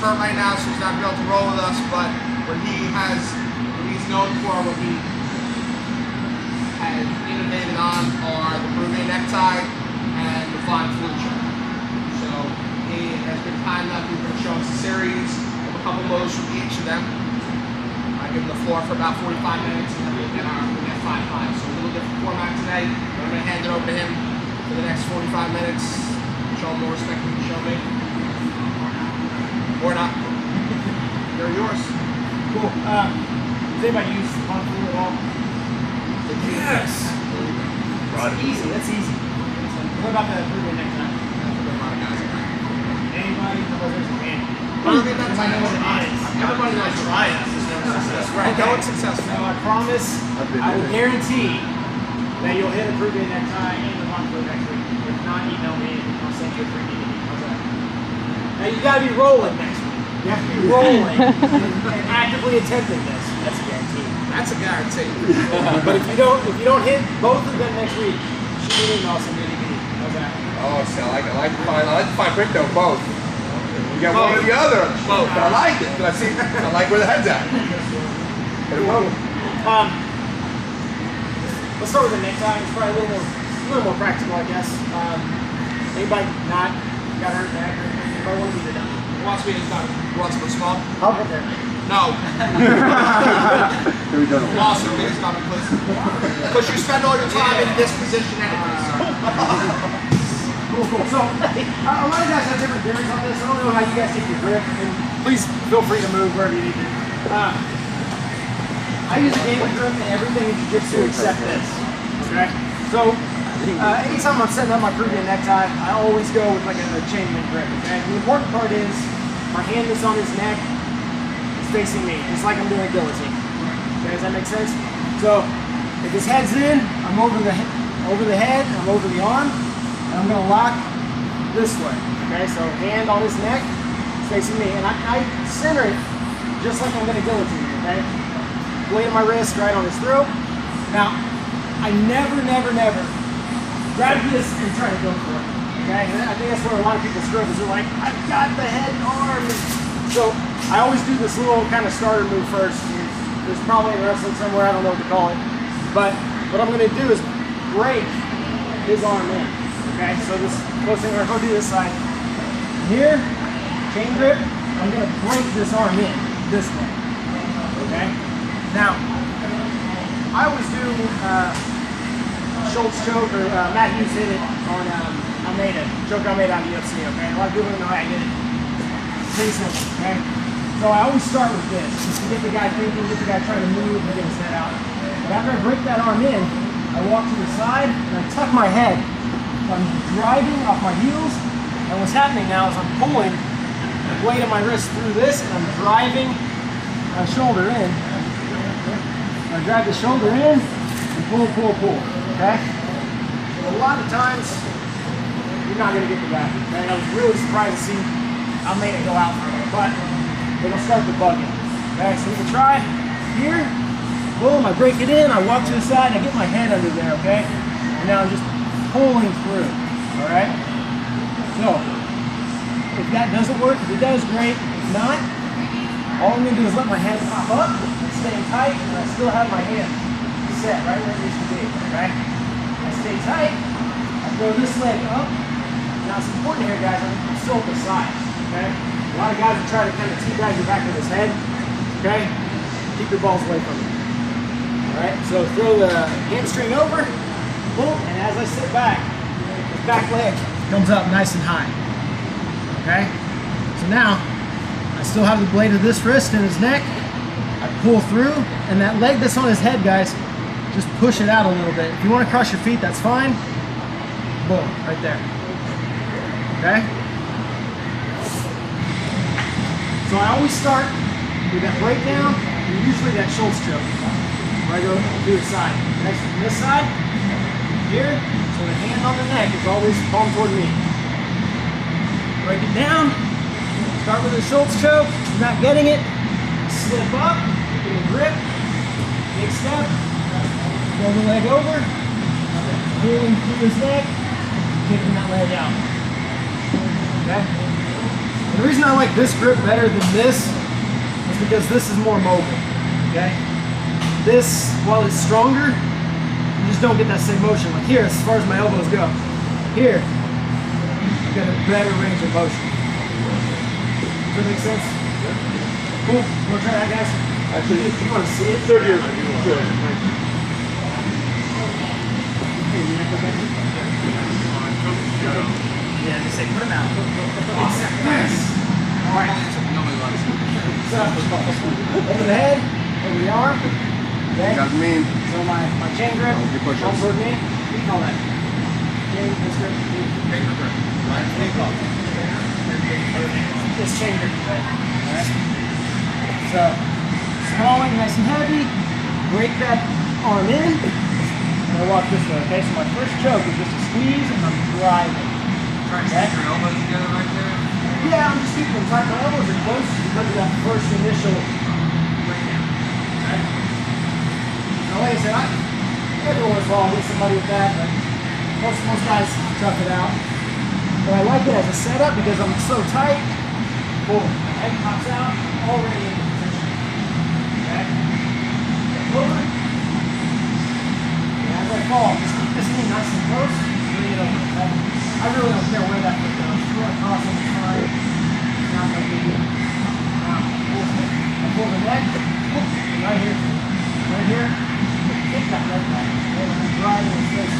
hurt right now, so he's not going to be able to roll with us. But what he's known for, what he has innovated on, are the Peruvian necktie and the flying flute choke. So he has been kind enough. He's going to show us a series of a couple moves from each of them. I give him the floor for about 45 minutes, and then we'll get 5-5. So a little different format today. I'm going to hand it over to him for the next 45 minutes. Show him more respect than you show me. Or not. They're yours. Cool. Does anybody use Gung-Fu at all? Yes. That's easy. That's easy. What about the Peruvian necktie? Anybody? Peruvian necktie. Everybody knows try it. That's right. No one's successful. So I promise, I will guarantee that you'll hit a Peruvian necktie and the Gung-Fu next week. If not, email me and I'll send you a free DVD. How's that? Now you got to be rolling next week. You have to be rolling and actively attempting this. That's a guarantee. That's a guarantee. But if you don't hit both of them next week, shoot me an email, send me a DVD. How's that? Oh, so I like to find Brindo both. You got one or the other. Both. I like it. I like where the head's at. Let's start with the necktie. It's probably a little more practical, I guess. Anybody not got hurt back or anything? Anybody want to be the dummy? Who wants me to start? Who wants to go small? I'll put there. No. Awesome. Please stop me, please. Because you spend all your time in this position anyways. Cool. So, a lot of guys have different theories on this. I don't know how you guys take your grip, and please feel free to move wherever you need to. I use a gaming grip in everything in Jiu-Jitsu except this. Okay? So, anytime I'm setting up my Peruvian necktie, I always go with like a chainlink grip. Okay? The important part is my hand is on his neck, it's facing me, just like I'm doing a guillotine. Okay, does that make sense? So, if his head's in, I'm over the head, I'm over the arm, and I'm going to lock this way. Okay, so hand on his neck, it's facing me, and I center it just like I'm going to guillotine. Okay, blade of my wrist right on his throat. Now, I never grab this and try to go for it. Okay, and I think that's where a lot of people struggle. They're like, I've got the head and arm. So I always do this little kind of starter move first. There's probably a wrestling somewhere, I don't know what to call it. But what I'm going to do is break his arm in. Okay, so this close thing, we're going to do this side. Here, chain grip, I'm going to break this arm in this way. Okay, now I always do Schultz choke, or Matt Hughes hit it on Almeida, choke Almeida on the UFC. Okay, a lot of people don't know how I did it. It's pretty simple. Okay, so I always start with this just to get the guy thinking, get the guy trying to move, and get his head out. But after I break that arm in, I walk to the side and I tuck my head. So I'm driving off my heels, and what's happening now is I'm pulling the blade of my wrist through this, and I'm driving my shoulder in. I drive the shoulder in and pull, okay? A lot of times, you're not going to get the guy. Okay? I was really surprised to see Almeida go out for it, but it'll start the bugging. Okay, so we can try here, boom, I break it in, I walk to the side, and I get my head under there, okay? And now I'm just pulling through, all right? So, if that doesn't work, if it does, great. If not, all I'm going to do is let my hand pop up, staying tight, and I still have my hand set right where it needs to be, okay? I stay tight, I throw this leg up. Now it's important here, guys, I'm still at the side, okay? A lot of guys will try to kind of teabag the back of his head, okay? Keep your balls away from it. Alright, so throw the hamstring over, boom, and as I sit back, the back leg comes up nice and high, okay? So now, I still have the blade of this wrist in his neck. I pull through, and that leg that's on his head, guys, just push it out a little bit. If you want to cross your feet, that's fine. Boom, right there. Okay? So I always start with that breakdown, and usually that Schultz choke, where I go to the side. Next, from this side, here, so the hand on the neck is always palm toward me. Break it down, start with a Schultz choke, if you're not getting it, slip up, get a grip, big step, throw the leg over, pulling through his neck, kicking that leg out. Okay? And the reason I like this grip better than this is because this is more mobile, okay? This, while it's stronger, you just don't get that same motion. Like here, as far as my elbows go, here, you got a better range of motion. Does that make sense? Cool. Wanna try that, guys? Actually, You want to see it? 30 years. Good. Thank you. Yeah, just say put them out. Awesome. Nice. All right. So, over the head, over the arm. Okay. Got mean. So my chain grip, on for me. What do you call that? Chain grip. Finger grip. Right? This chain grip. Alright. So, swallowing nice and heavy. Break that arm in. And I walk this way, okay? So my first choke is just a squeeze and I'm driving. Try to stick your elbows together right there. Yeah, I'm just keeping them tight. My elbows are close because of that first initial breakdown. Okay? So like I said, every once in a while I'll get somebody with that, but most guys tough it out. But I like it as a setup because I'm so tight. Boom. Head pops out, already in position. Okay? Over. And as I fall, just keep this knee nice and close. Bring it over. Okay? I really don't care where that foot goes. If you want to cross on the side, not no big deal. Now, I pull the leg. Right here. Right here. Kick that leg back. Okay? I'm driving his face.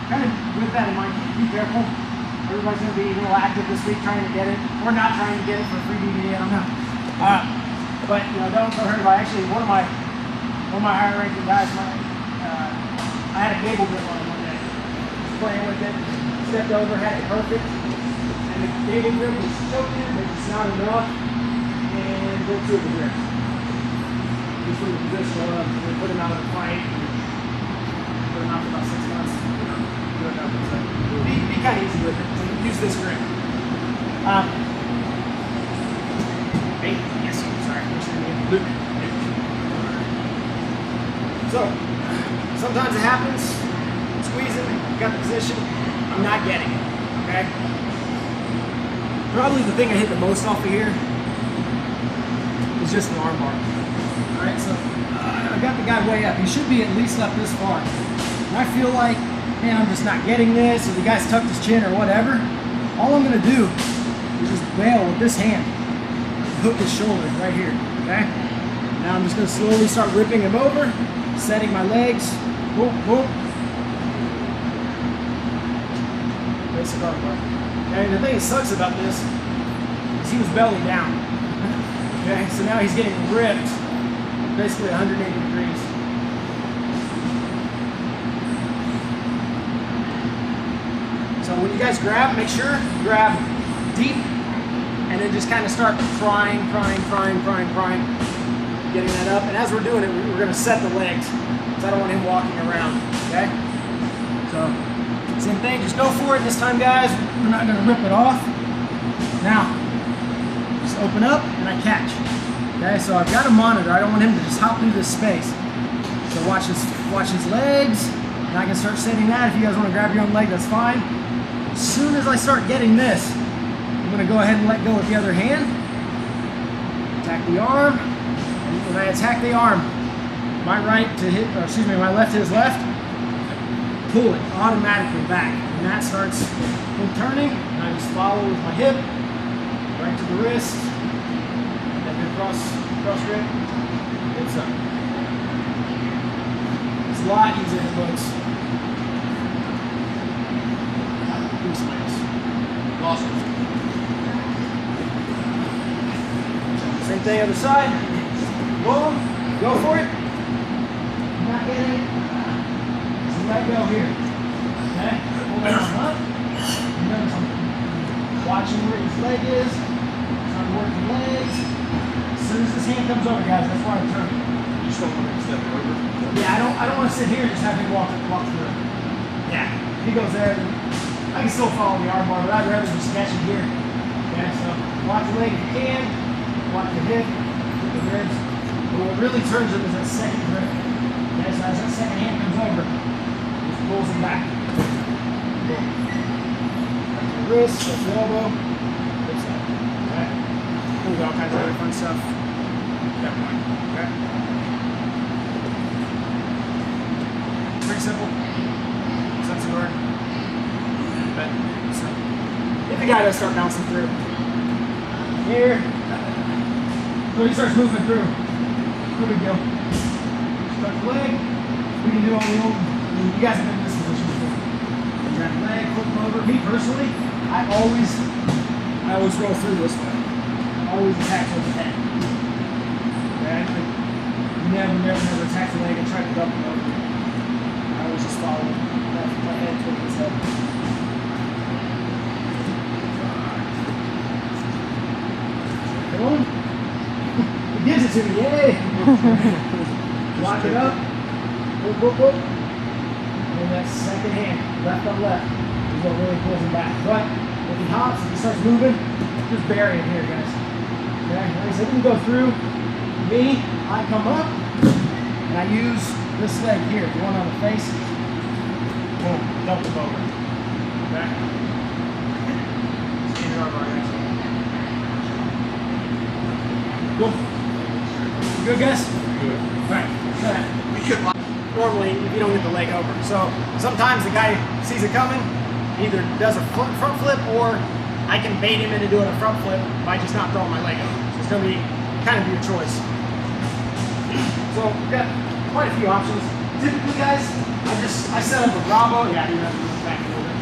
Kind of with that in mind, be careful. Everybody's going to be a little active this week trying to get it, or not trying to get it for a free DVD, I don't know. But you know, don't feel hurt about it. Actually, one of my higher ranking guys, I had a cable grip on it one day. Was playing with it, stepped over, had it perfect, and the cable grip was choking him, but it's not enough, and broke two of the grips. Just from the position of, we put him out of the fight, and put him out for about 6 months. So be kind of easy with it. So use this grip. Hey, yes, sorry. Luke. So sometimes it happens. Squeezing, got the position. I'm not getting it. Okay. Probably the thing I hit the most off of here is just an arm bar. All right, so I got the guy way up. He should be at least up this far. And I feel like, man, I'm just not getting this, or the guy's tucked his chin or whatever. All I'm gonna do is just bail with this hand, hook his shoulder right here, okay? Now I'm just gonna slowly start ripping him over, setting my legs, boom, boom. Basic arm bar. And the thing that sucks about this is he was belly down, okay? So now he's getting ripped basically 180 degrees. So when you guys grab, make sure you grab deep and then just kind of start prying, getting that up. And as we're doing it, we're going to set the legs because I don't want him walking around, okay? So same thing, just go for it this time, guys. We're not going to rip it off. Now, just open up and I catch. Okay, so I've got a monitor. I don't want him to just hop through this space. So watch his legs, and I can start setting that. If you guys want to grab your own leg, that's fine. As soon as I start getting this, I'm going to go ahead and let go with the other hand. Attack the arm. And when I attack the arm, my my left to his left, pull it automatically back. And that starts him turning, and I just follow with my hip, right to the wrist, and then cross grip, hips up. It's a lot easier than it looks. Awesome. Same thing other side. Boom. Go for it. Not getting it. Just let go here. Okay? Pull that arm up. Notice I'm watching where his leg is. Start working legs. As soon as this hand comes over, guys, that's why I'm turning. You just don't want to step over? Yeah, I don't want to sit here and just have him walk through. Yeah. If he goes there, then I can still follow the arm bar, but I'd rather just catch it here. Okay, so watch the leg if you can. Lock the hip, with the ribs. But what really turns him is that second grip. Okay, so as that second hand comes over, just pulls him back. Boom. That's the wrist, that's the elbow, hips up. Okay? We'll do all kinds of other fun stuff at that point. Okay? Pretty simple. Sense of guard. But so, if the guy does start bouncing through here, so he starts moving through. No big deal. Start the leg. We can do all the old. You guys have been in this position before. You grab the leg, flip them over. Me personally, I always roll through this way. I always attack with the head. Okay? Never attack the leg and try to dump it over. I always just follow my head towards his head. Come on. He gives it to me, yay! Lock it up. Whoop, whoop, whoop. And that second hand, left on left, is what really pulls him back. But if he hops, if he starts moving, just bury him here, guys. Okay? Like I said, we can go through. Me, I come up, and I use this leg here, the one on the face. Boom, dump him over. Okay? Stand your arm right next to him. Cool. You good, guys? Good. Alright, We could normally if you don't get the leg over. So sometimes the guy sees it coming, either does a front flip, or I can bait him into doing a front flip by just not throwing my leg over. So it's going to be kind of your choice. So we've got quite a few options. Typically, guys, I set up a Bravo. Yeah, you have to move back a little bit.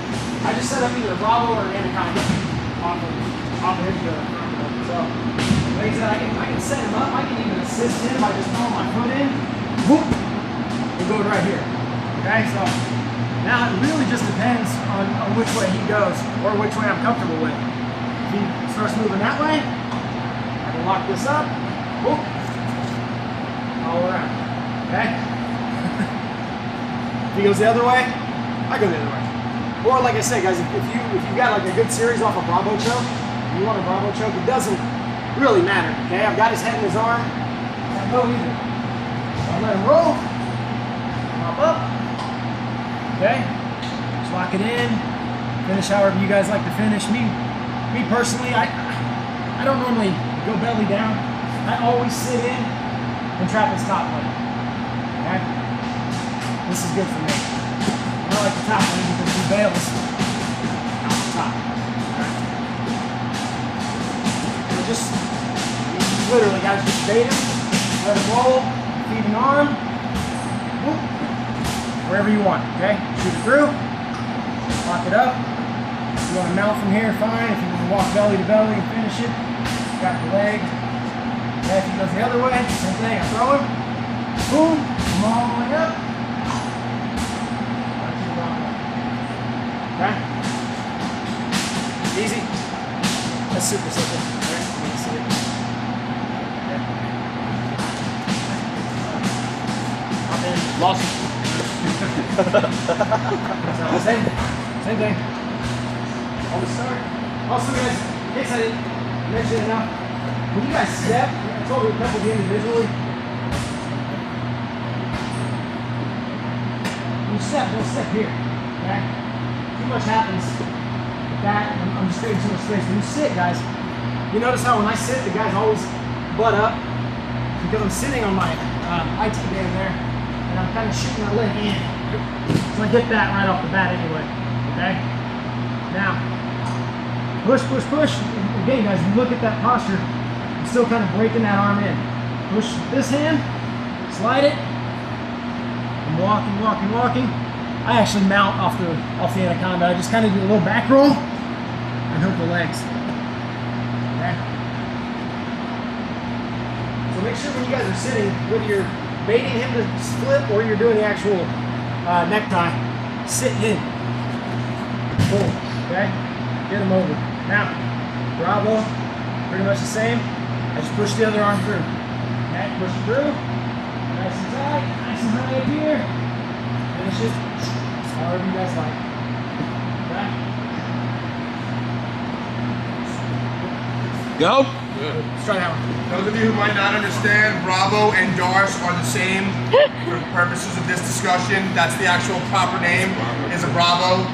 I just set up either a Bravo or an Anaconda off of his front. So like I said, I can set him up. I can even assist him by just throwing my foot in. Whoop! And going right here. Okay, so now it really just depends on which way he goes or which way I'm comfortable with. If he starts moving that way, I can lock this up. Whoop! All around. Okay? If he goes the other way, I go the other way. Or like I said, guys, if you got like a good series off a Bravo choke, you want a Bravo choke, it doesn't really matter. Okay, I've got his head in his arm. I don't go either. So I let him roll. Pop up. Okay. Just lock it in. Finish however you guys like to finish. Me personally, I don't normally go belly down. I always sit in and trap his top leg. Okay? This is good for me. I don't like the top leg because he bails out the top. Okay? So just literally, guys, just bait him, let him roll, feed an arm, whoop, wherever you want. Okay? Shoot it through, lock it up. If you want to mount from here, fine. If you want to walk belly to belly and finish it, got the leg. Okay, if he goes the other way, same thing. I throw him, boom, come all the way up. Okay? Easy. That's super simple. Okay? You can see it. Okay. Hop in. Lost. So, same thing. Always start. Also, guys, in case I didn't mention it enough, when you guys step, I told you a couple of you individually. When you step, don't step here. Okay? Too much happens with that. I'm just creating too much space. When you sit, guys, you notice how when I sit, the guys always butt up because I'm sitting on my IT band there, and I'm kind of shooting my leg in. So I get that right off the bat anyway. Okay? Now, push, push, push. Again, guys, if you look at that posture, I'm still kind of breaking that arm in. Push this hand, slide it, and walking. I actually mount off the Anaconda. I just kind of do a little back roll and hook the legs. Okay? So make sure when you guys are sitting, whether you're baiting him to split or you're doing the actual necktie, sit in. Boom. Okay? Get him over. Now, Bravo, pretty much the same. I just push the other arm through. Okay? Push it through. Nice and tight. Nice and high up here. Finish it. However you guys like. Okay? Go. Let's try that one. Those of you who might not understand, Bravo and Darce are the same for purposes of this discussion. That's the actual proper name, is a Bravo.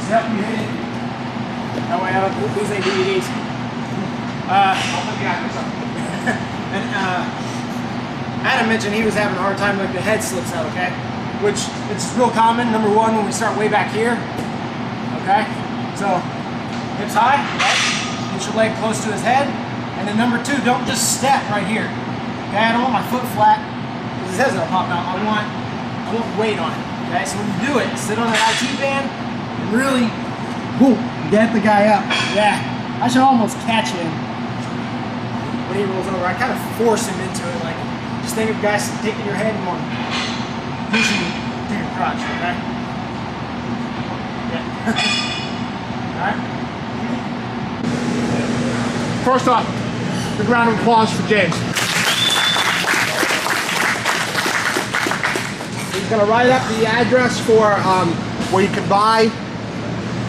Step, you hit it. That way I don't lose any DVDs. I'll put the actors up. And Adam mentioned he was having a hard time, like the head slips out, okay? Which it's real common. Number one, when we start way back here, okay? So hips high, right? Get your leg close to his head. And then number two, don't just step right here. Okay, I don't want my foot flat because his head's gonna pop out. I want weight on it. Okay, so when you do it, sit on that IT band and really get the guy up. Yeah, I should almost catch him when he rolls over. I kind of force him into it. Like, just think of guys taking your head and going, pushing you to your crotch. Okay. Yeah. All right. First off, a round of applause for James. He's going to write up the address for where you can buy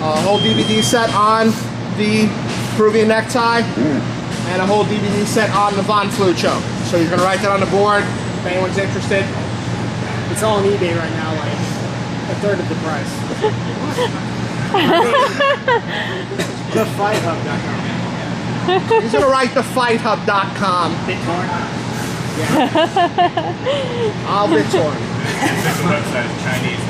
a whole DVD set on the Peruvian Necktie and a whole DVD set on the Von Flu choke. So he's going to write that on the board if anyone's interested. It's all on eBay right now, like a third of the price. TheFightHub.com. He's going to write TheFightHub.com. BitTorrent? Yeah. I'll BitTorrent. This website is Chinese.